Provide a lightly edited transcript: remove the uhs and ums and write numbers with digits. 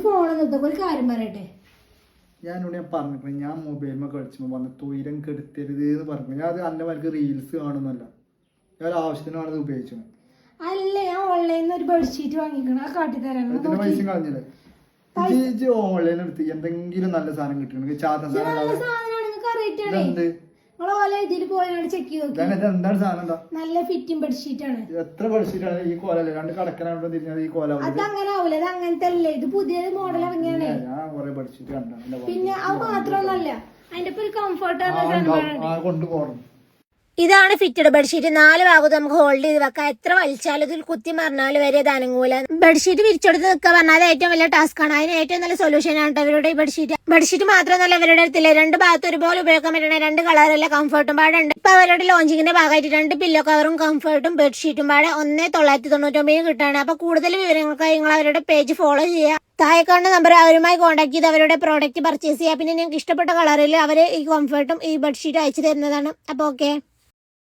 Phone ഒരു കാര്യം പറയട്ടെ. ഞാനോട് ഞാൻ പറഞ്ഞിട്ടുണ്ട്, ഞാൻ മൊബൈലിൽ കളിച്ചുമ്പോൾ വന്ന് തൊയിരം കെടുത്തരുത് എന്ന് പറഞ്ഞു. ഞാൻ അത് അന്നമാർക്ക് റീൽസ് കാണുന്നല്ല, ഞാൻ ആവശ്യത്തിനാണ് ഉപയോഗിച്ചത്. അല്ല, ഞാൻ ഓൺലൈനിൽ ഒരു ബെഡ്ഷീറ്റ് വാങ്ങിക്കണം, ആ കാട്ടിത്തരാൻ പൈസ കളഞ്ഞില്ലേ? ഓൺലൈൻ എടുത്ത് എന്തെങ്കിലും നല്ല സാധനം കിട്ടണമെങ്കിൽ എന്താണ് സാധനം? നല്ല ഫിറ്റിംഗ് ബെഡ്ഷീറ്റ് ആണ്. എത്ര ബെഡ്ഷീറ്റ് ആണ് ഈ കോല? രണ്ട് കടക്കനാണോ തിരിഞ്ഞത് ഈ കോല? അതങ്ങനെ ആവൂല, അത് അങ്ങനത്തെ അല്ലേ, ഇത് പുതിയ മോഡൽ ഇറങ്ങിയാണ്. ഞാൻ കുറെ ബെഡ്ഷീറ്റ് കണ്ടു. പിന്നെ അത് മാത്രമൊന്നല്ല, അതിന്റെ ഇപ്പൊ ഒരു കംഫർട്ട് കൊണ്ടുപോകണം. ഇതാണ് ഫിറ്റഡ് ബെഡ്ഷീറ്റ്. 4 ഭാഗത്ത് നമുക്ക് ഹോൾഡ് ചെയ്ത് വെക്കാം. എത്ര വലിച്ചാലും ഇതിൽ കുത്തി മറിഞ്ഞാലും വരെ ഇത് അനങ്ങൂല. ബെഡ്ഷീറ്റ് വിരിച്ചെടുത്ത് നിൽക്കുക പറഞ്ഞാൽ അത് ഏറ്റവും വലിയ ടാസ്ക് ആണ്. അതിന് ഏറ്റവും നല്ല സൊല്യൂഷൻ ആണ് ഇവരുടെ ഈ ബെഡ്ഷീറ്റ് മാത്രമല്ല ഇവരുടെ അടുത്തില്ല, 2 ഭാഗത്ത് ഒരുപോലെ ഉപയോഗിക്കാൻ പറ്റുന്ന 2 കളറിലെ കംഫർട്ടും പാടുണ്ട്. ഇപ്പൊ അവരുടെ ലോഞ്ചിങ്ങിന്റെ ഭാഗമായിട്ട് 2 പില്ലോ കവറും കംഫർട്ടും ബെഡ്ഷീറ്റും പാടെ 1999 കിട്ടാണ്. അപ്പൊ കൂടുതൽ വിവരങ്ങൾക്കായി നിങ്ങൾ അവരുടെ പേജ് ഫോളോ ചെയ്യുക. താഴെ കാണുന്ന നമ്പർ അവരുമായി കോൺടാക്ട് ചെയ്ത് അവരുടെ പ്രോഡക്റ്റ് പർച്ചേസ് ചെയ്യുക. പിന്നെ നിങ്ങൾക്ക് ഇഷ്ടപ്പെട്ട കളറിൽ അവർ ഈ കംഫർട്ടും ഈ ബെഡ്ഷീറ്റും അയച്ചു തരുന്നതാണ്. അപ്പോൾ ഓക്കെ.